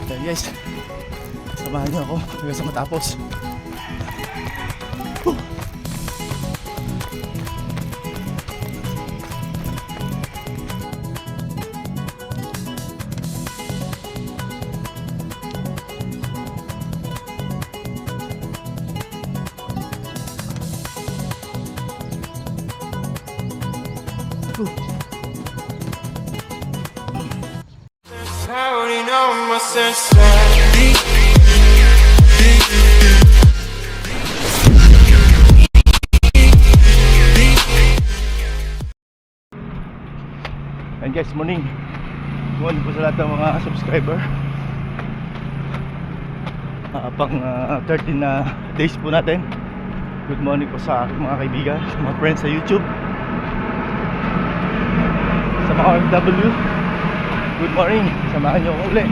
Yan guys, samahan niyo ako hanggang sa matapos. Counting on my senses. And guys, morning. Morning po sa lahat ng mga subscriber. Pang 13 na days po natin. Good morning po sa aking mga kaibigan, sa mga friends sa YouTube, sa mga OFW. Good morning, samahan nyo ako ulit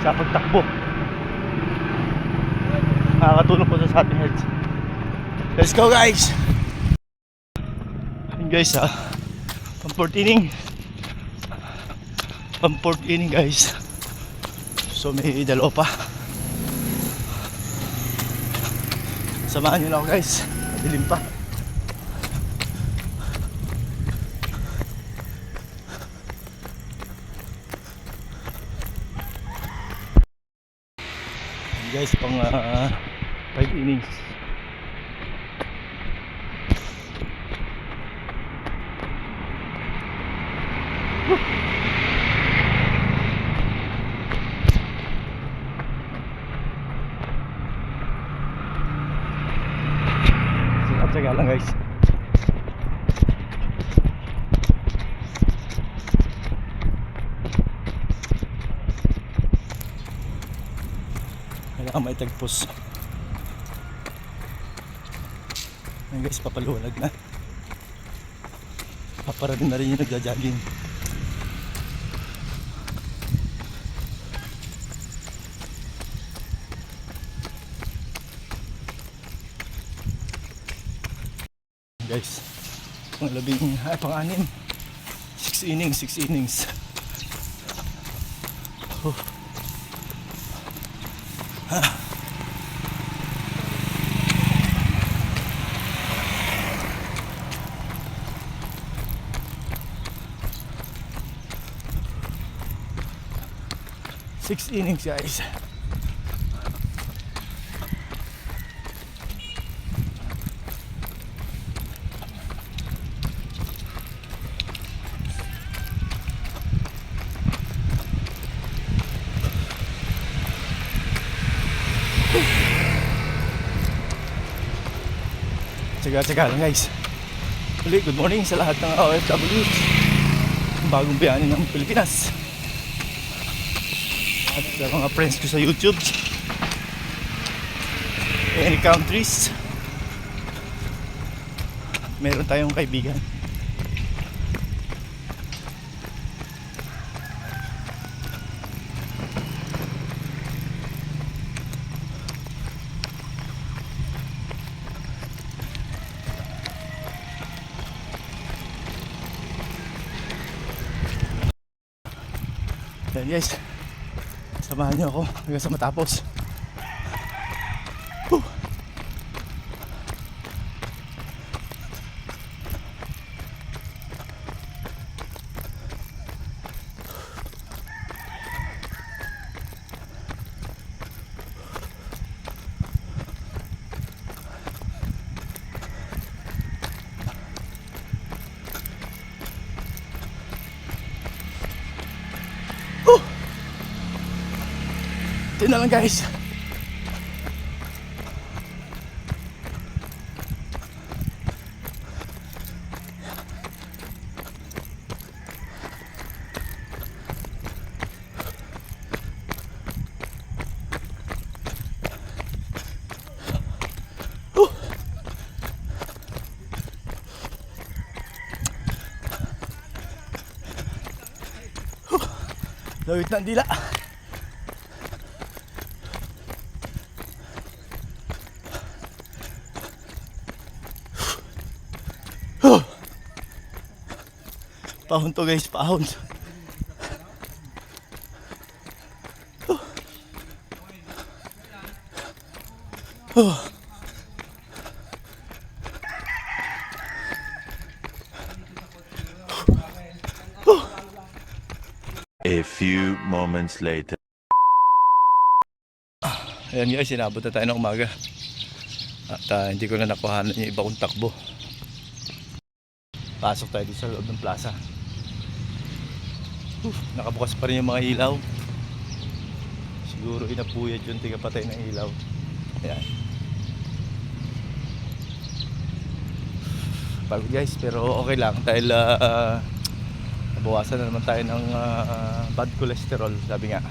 sa pagtakbo. Nakakatulong po sa ating heads. Let's go guys! And guys, pang 4th inning. Pang 4th inning guys. So may dalawa pa. Samahan nyo na ako guys, madilim pa. Guys, pang 5 innings. Tsaga lang guys. Kailangan may tagpos. Ayan guys, papaluwalag na. Paparad na rin yung nagja-jogging. Guys, pang-6 innings. 6 innings. Oh. 6 innings guys. Tsaga lang guys. Ulit, good morning sa lahat ng OFW, bagong biyanin ng Pilipinas, at sa mga friends ko sa YouTube, any countries, meron tayong kaibigan. Yan guys, samahan niyo ako hanggang sa matapos. Ito na lang guys. Lawit ng dila. Pahon to guys, pahon. A few moments later. Ayan guys, sinabot na tayo ng umaga. At hindi ko na nakuhanan yung iba kong takbo. Pasok tayo dito sa loob ng plaza. Nakabukas pa rin yung mga ilaw. Siguro inapuyat yung tigapatay ng ilaw. Ayan. Pagod guys, pero okay lang dahil nabawasan na naman tayo ng bad cholesterol, sabi nga.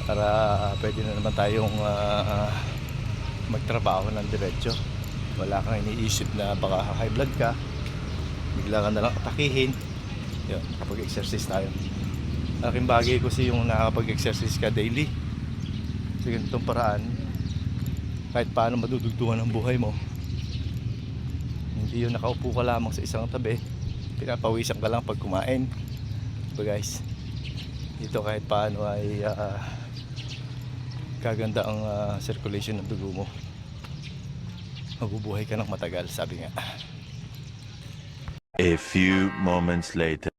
Para pwede na naman tayong magtrabaho ng diretso. Wala kang iniisip na baka high blood ka, bigla ka na lang atakihin. Yun, kapag-exercise tayo. Aking bagay kasi yung nakakapag-exercise ka daily. Sa ganitong paraan, kahit paano madudugtungan ang buhay mo. Hindi yun nakaupo ka lamang sa isang tabi, pinapawisan ka lang pag kumain. So guys, dito kahit paano ay kaganda ang circulation ng dugo mo. Mabubuhay ka ng matagal, sabi nga. A few moments later.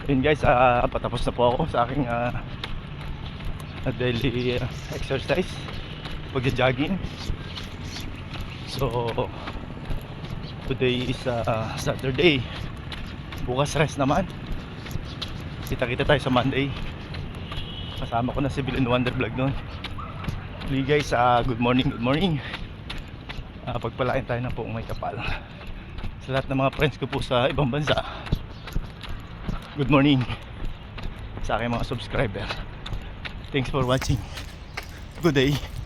Yun guys, patapos na po ako sa aking daily exercise, pag-jogging. So today is Saturday, bukas rest naman. Kita-kita tayo sa Monday. Kasama ko na si Bill and Wonder Vlog nun. Hey guys, good morning, good morning. Pagpalain tayo ng poong may kapal sa lahat ng mga friends ko po sa ibang bansa. Good morning sa aking mga subscriber. Thanks for watching. Good day.